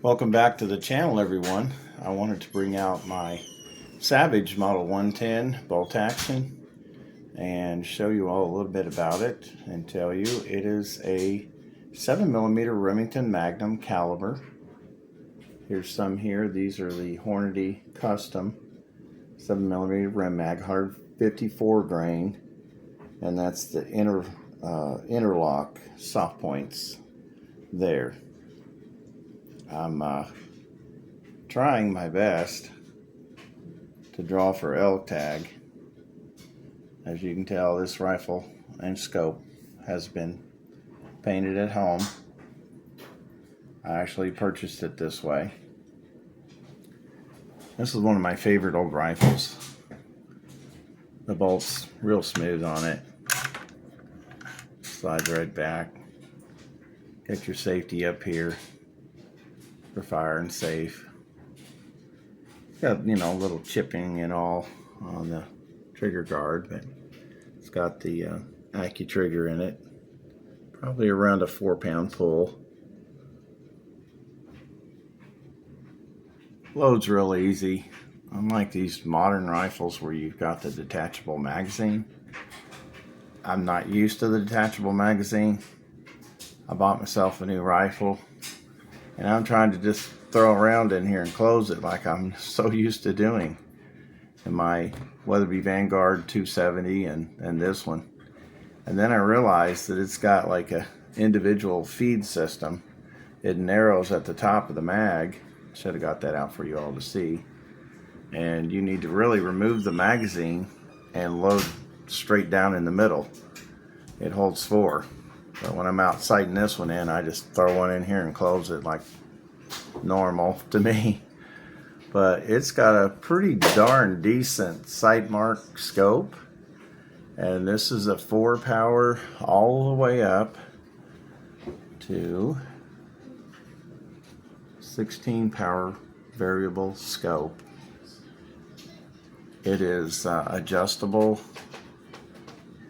Welcome back to the channel, everyone. I wanted to bring out my Savage Model 110 bolt action and show you all a little bit about it and tell you it is a 7mm Remington Magnum caliber. Here's some here. These are the Hornady Custom 7mm Rem Mag, 154 grain, and that's the interlock soft points there. I'm trying my best to draw for elk tag. As you can tell, this rifle and scope has been painted at home. I actually purchased it this way. This is one of my favorite old rifles. The bolt's real smooth on it. Slides right back. Get your safety up here for fire and safe. Got, you know, a little chipping and all on the trigger guard, but it's got the AccuTrigger in it. Probably around a 4-pound pull. Loads real easy. Unlike these modern rifles where you've got the detachable magazine, I'm not used to the detachable magazine. I bought myself a new rifle, and I'm trying to just throw around in here and close it like I'm so used to doing in my Weatherby Vanguard 270 and this one. And then I realized that it's got like a individual feed system. It narrows at the top of the mag. Should have got that out for you all to see. And you need to really remove the magazine and load straight down in the middle. It holds 4. But when I'm out sighting this one in, I just throw one in here and close it like normal to me. But it's got a pretty darn decent sight mark scope. And this is a 4-power all the way up to 16-power variable scope. It is adjustable.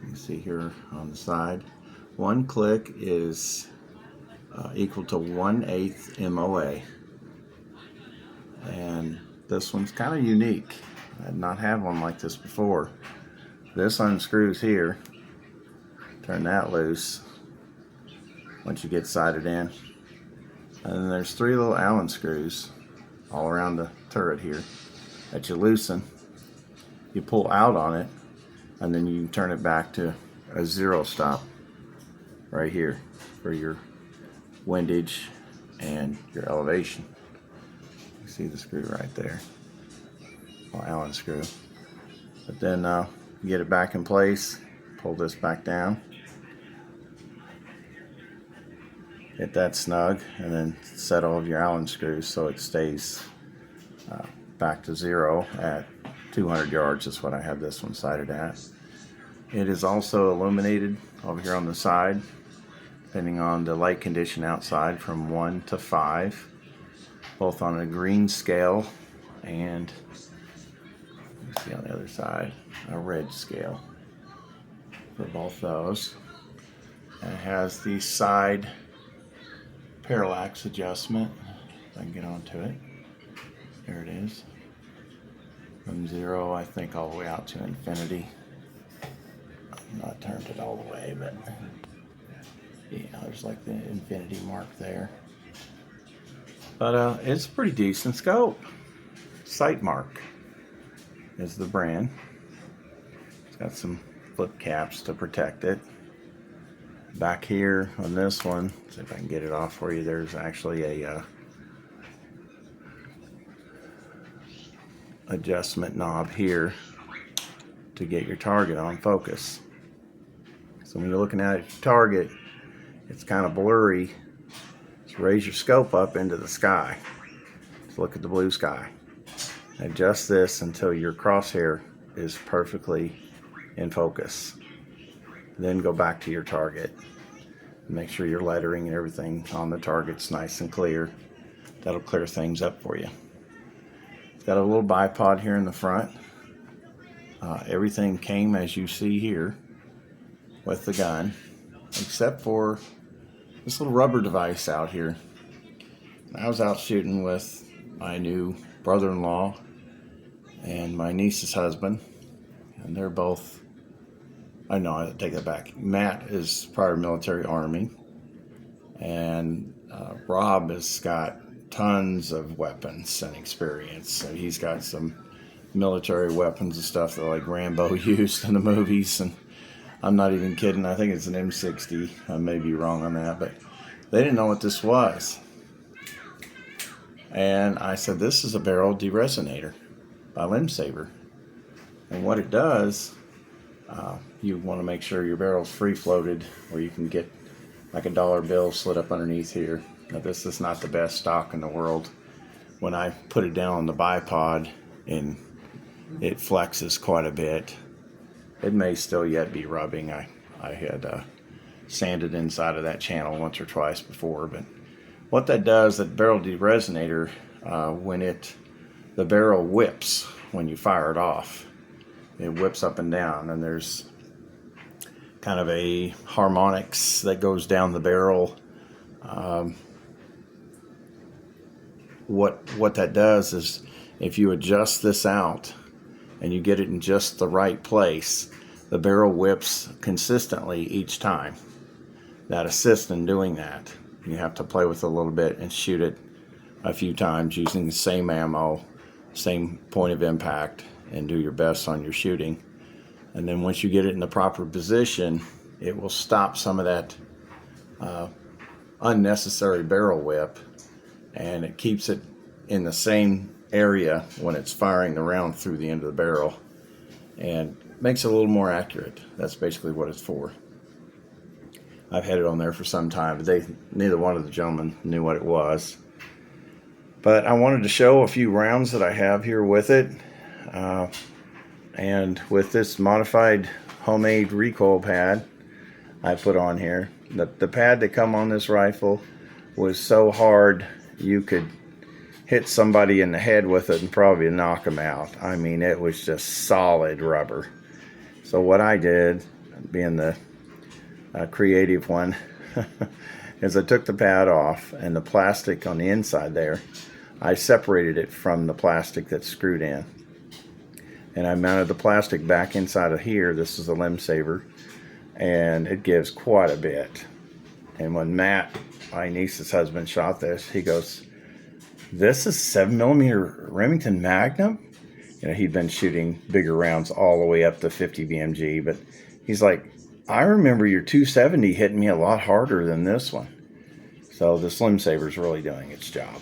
You can see here on the side. One click is equal to 1/8 MOA. And this one's kind of unique. I've not had one like this before. This unscrews here. Turn that loose once you get sighted in. And then there's 3 little Allen screws all around the turret here that you loosen. You pull out on it, and then you can turn it back to a 0 stop right here for your windage and your elevation. You see the screw right there, Allen screw. But then you get it back in place, pull this back down, get that snug, and then set all of your Allen screws so it stays back to 0 at 200 yards is what I have this one sighted at. It is also illuminated over here on the side, depending on the light condition outside, from 1 to 5, both on a green scale and, you see on the other side, a red scale for both those. And it has the side parallax adjustment. If I can get onto it. There it is. From 0, I think, all the way out to infinity. I'm not turned it all the way, but yeah, there's like the infinity mark there. But it's a pretty decent scope. Sight Mark is the brand. It's got some flip caps to protect it. Back here on this one, see if I can get it off for you, there's actually a adjustment knob here to get your target on focus. So when you're looking at your target, it's kind of blurry. So raise your scope up into the sky. Just look at the blue sky. Adjust this until your crosshair is perfectly in focus. Then go back to your target. Make sure your lettering and everything on the target's nice and clear. That'll clear things up for you. It's got a little bipod here in the front. Everything came as you see here with the gun, except for this little rubber device out here. I was out shooting with my new brother-in-law and my niece's husband, and they're both, I know, I take that back. Matt is prior military Army, and Rob has got tons of weapons and experience. So he's got some military weapons and stuff that like Rambo used in the movies, and I'm not even kidding. I think it's an M60. I may be wrong on that, but they didn't know what this was. And I said, this is a barrel deresonator by Limb Saver. And what it does, you want to make sure your barrel's free floated, where you can get like a dollar bill slid up underneath here. Now, this is not the best stock in the world. When I put it down on the bipod, and it flexes quite a bit. It may still yet be rubbing. I had sanded inside of that channel once or twice before, but what that does, that barrel deresonator, when the barrel whips when you fire it off, it whips up and down, and there's kind of a harmonics that goes down the barrel. What that does is, if you adjust this out and you get it in just the right place, the barrel whips consistently each time. That assists in doing that. You have to play with it a little bit and shoot it a few times using the same ammo, same point of impact, and do your best on your shooting. And then once you get it in the proper position, it will stop some of that unnecessary barrel whip, and it keeps it in the same area when it's firing the round through the end of the barrel, and makes it a little more accurate. That's basically what it's for. I've had it on there for some time, but neither one of the gentlemen knew what it was. But I wanted to show a few rounds that I have here with it, and with this modified homemade recoil pad I put on here. The pad that come on this rifle was so hard you could hit somebody in the head with it and probably knock them out. I mean, it was just solid rubber. So what I did, being the creative one, is I took the pad off, and the plastic on the inside there, I separated it from the plastic that's screwed in, and I mounted the plastic back inside of here. This is a Limb Saver, and it gives quite a bit. And when Matt, my niece's husband, shot this, he goes, "This is 7mm Remington Magnum?" You know, he'd been shooting bigger rounds all the way up to 50 BMG, but he's like, "I remember your 270 hitting me a lot harder than this one." So the Limb Saver's really doing its job.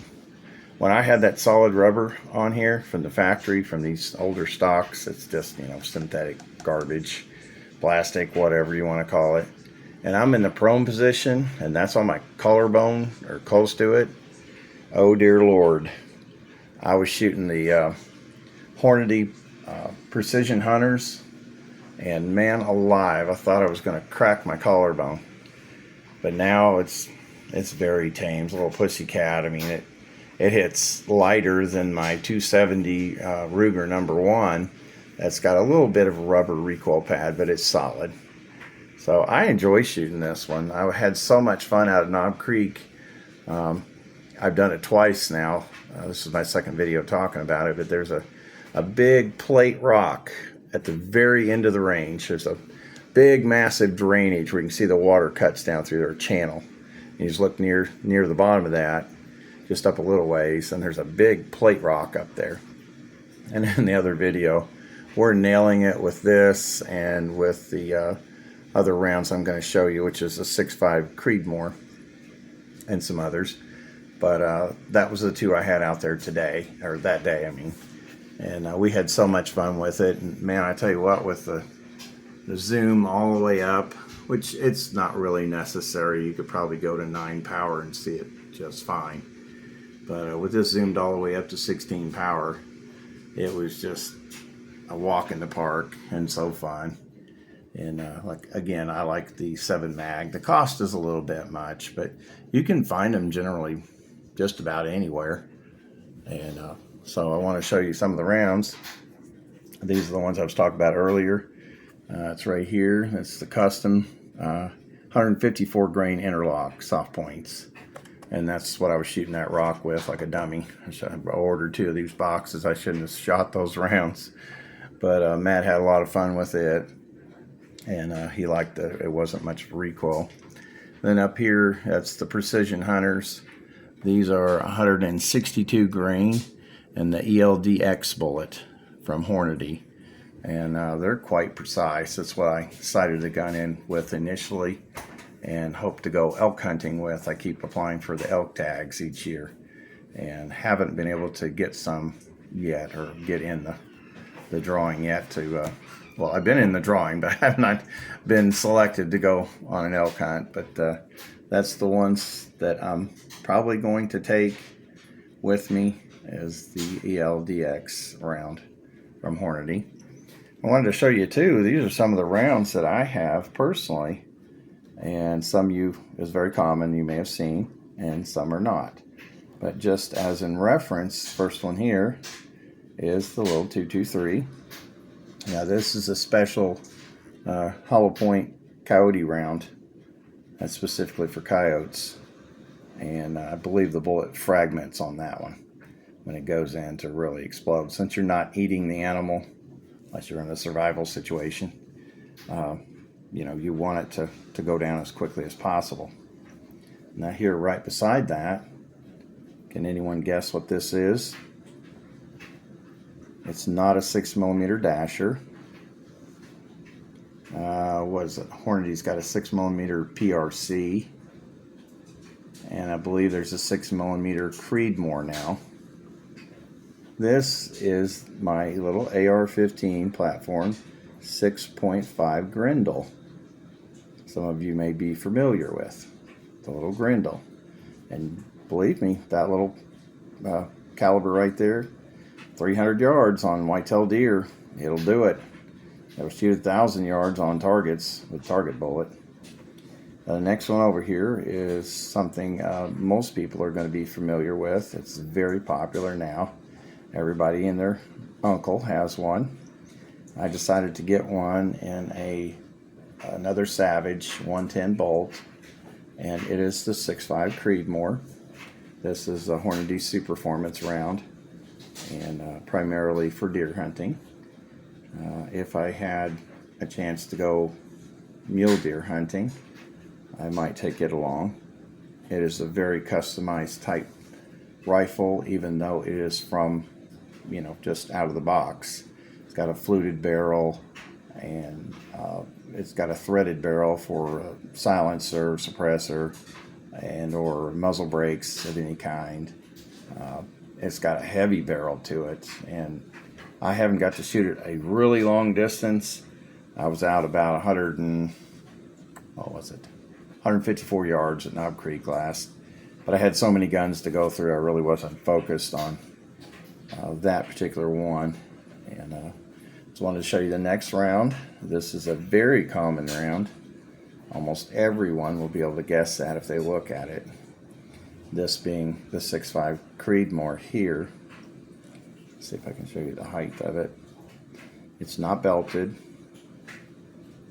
When I had that solid rubber on here from the factory, from these older stocks, it's just, you know, synthetic garbage, plastic, whatever you want to call it. And I'm in the prone position, and that's on my collarbone or close to it. Oh dear Lord. I was shooting the Hornady Precision Hunters, and man alive, I thought I was going to crack my collarbone. But now it's very tame. It's a little pussy cat. I mean, it hits lighter than my 270 Ruger #1. That's got a little bit of a rubber recoil pad, but it's solid. So I enjoy shooting this one. I had so much fun out at Knob Creek. I've done it twice now. This is my second video talking about it, but there's a big plate rock at the very end of the range. There's a big, massive drainage where you can see the water cuts down through their channel. You just look near the bottom of that, just up a little ways, and there's a big plate rock up there. And in the other video, we're nailing it with this and with the other rounds I'm going to show you, which is a 6.5 Creedmoor and some others. But that was the two I had out there today, or that day, I mean. And we had so much fun with it. And man, I tell you what, with the zoom all the way up, which it's not really necessary. You could probably go to 9 power and see it just fine. But with this zoomed all the way up to 16 power, it was just a walk in the park and so fun. And like, again, I like the 7 mag. The cost is a little bit much, but you can find them generally just about anywhere. And so I want to show you some of the rounds. These are the ones I was talking about earlier. It's right here. It's the custom 154 grain interlock soft points. and that's what I was shooting that rock with, like a dummy. I ordered 2 of these boxes. I shouldn't have shot those rounds, but Matt had a lot of fun with it, and he liked it wasn't much recoil. Then up here, that's the Precision Hunters. These are 162 grain, and the ELDX bullet from Hornady, and they're quite precise. That's what I decided to gun in with initially, and hope to go elk hunting with. I keep applying for the elk tags each year, and haven't been able to get some yet, or get in the drawing yet to well, I've been in the drawing, but I have not been selected to go on an elk hunt. But that's the ones that I'm probably going to take with me, is the ELDX round from Hornady. I wanted to show you too, these are some of the rounds that I have personally, and some is very common, you may have seen, and some are not. But just as in reference, first one here is the little 223. Now this is a special hollow point coyote round. That's specifically for coyotes, and I believe the bullet fragments on that one when it goes in to really explode. Since you're not eating the animal, unless you're in a survival situation, you know, you want it to go down as quickly as possible. Now here right beside that, can anyone guess what this is? It's not a 6mm dasher. What is it? Hornady's got a 6mm PRC, and I believe there's a 6mm Creedmoor now. This is my little AR-15 platform 6.5 Grendel. Some of you may be familiar with the little Grendel, and believe me, that little caliber right there, 300 yards on whitetail deer, it'll do it. It'll shoot 1,000 yards on targets with target bullet. The next one over here is something most people are going to be familiar with. It's very popular now. Everybody and their uncle has one. I decided to get one in another Savage 110 bolt, and it is the 6.5 Creedmoor. This is a Hornady Superformance round, and primarily for deer hunting. If I had a chance to go mule deer hunting, I might take it along. It is a very customized type rifle, even though it is from, you know, just out of the box. It's got a fluted barrel, and it's got a threaded barrel for silencer, suppressor, and or muzzle brakes of any kind. It's got a heavy barrel to it, and I haven't got to shoot it a really long distance. I was out about 154 yards at Knob Creek last, but I had so many guns to go through, I really wasn't focused on that particular one. And just wanted to show you the next round. This is a very common round. Almost everyone will be able to guess that if they look at it. This being the 6.5 Creedmoor here. Let's see if I can show you the height of it. It's not belted,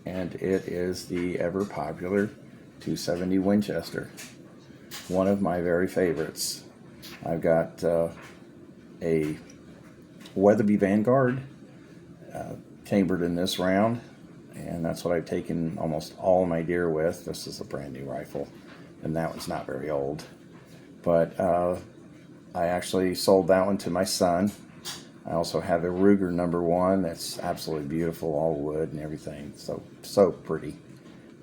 and it is the ever popular 270 Winchester. One of my very favorites. I've got a Weatherby Vanguard chambered in this round, and that's what I've taken almost all my deer with. This is a brand new rifle, and that one's not very old, but I actually sold that one to my son. I also have a Ruger #1 that's absolutely beautiful, all wood and everything, so pretty.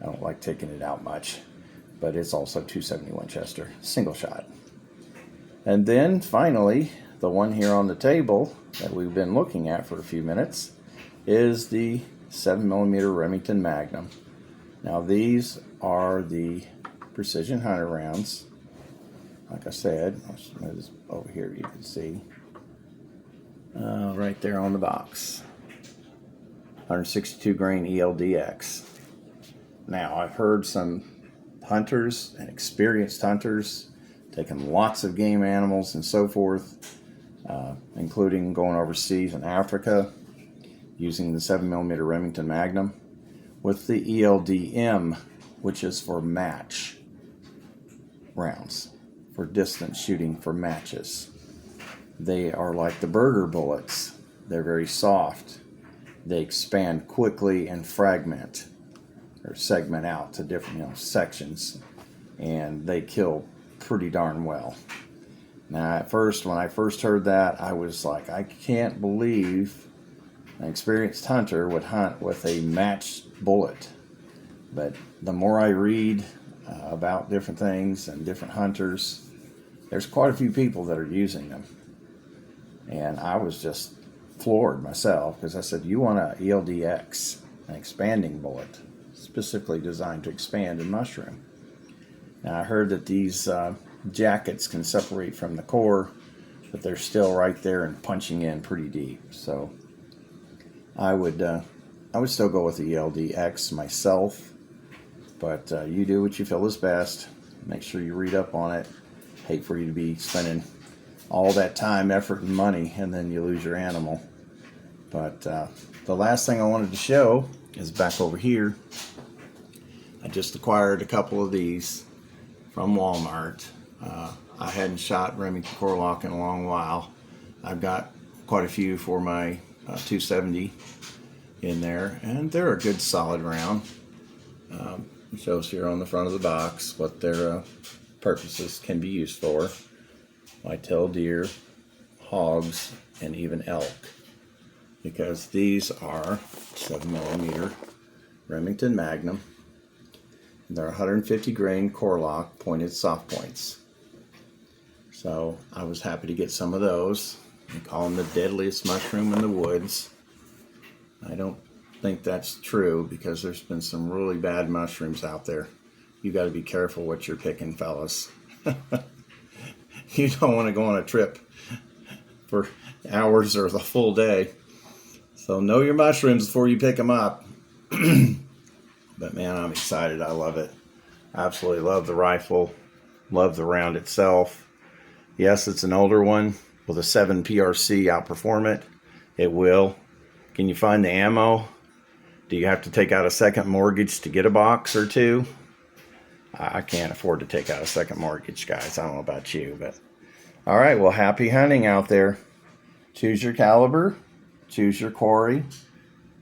I don't like taking it out much, but it's also 270 Winchester, single shot. And then finally, the one here on the table that we've been looking at for a few minutes is the 7mm Remington Magnum. Now these are the Precision Hunter rounds. Like I said, I'll move this over here, you can see. Right there on the box. 162 grain ELDX. Now, I've heard some hunters and experienced hunters taking lots of game animals and so forth, including going overseas in Africa, using the 7mm Remington Magnum with the ELDM, which is for match rounds, for distance shooting for matches. They are like the burger bullets. They're very soft. They expand quickly and fragment or segment out to different sections, and they kill pretty darn well. Now, at first, when I first heard that, I was like, I can't believe an experienced hunter would hunt with a matched bullet. But the more I read about different things and different hunters, there's quite a few people that are using them. And I was just floored myself, because I said, you want an ELDX, an expanding bullet, specifically designed to expand and mushroom. Now, I heard that these jackets can separate from the core, but they're still right there and punching in pretty deep. So I would still go with the ELDX myself, but you do what you feel is best. Make sure you read up on it. Hate for you to be spending all that time, effort, and money, and then you lose your animal. But the last thing I wanted to show is back over here. I just acquired a couple of these from Walmart. I hadn't shot Remington Core in a long while. I've got quite a few for my 270 in there, and they're a good solid round. It shows here on the front of the box what their purposes can be used for. Whitetail deer, hogs, and even elk. Because these are 7mm Remington Magnum. They're 150 grain core lock pointed soft points. So I was happy to get some of those. They call them the deadliest mushroom in the woods. I don't think that's true, because there's been some really bad mushrooms out there. You got to be careful what you're picking, fellas. You don't want to go on a trip for hours or the full day. So know your mushrooms before you pick them up. But man, I'm excited. I love it. Absolutely love the rifle. Love the round itself. Yes, it's an older one. Will the 7 PRC outperform it? It will. Can you find the ammo? Do you have to take out a second mortgage to get a box or two? I can't afford to take out a second mortgage, guys. I don't know about you, but all right. Well, happy hunting out there. Choose your caliber, choose your quarry,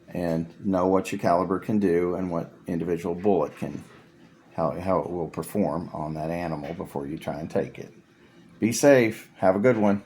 and know what your caliber can do and what individual bullet can, how it will perform on that animal before you try and take it. Be safe. Have a good one.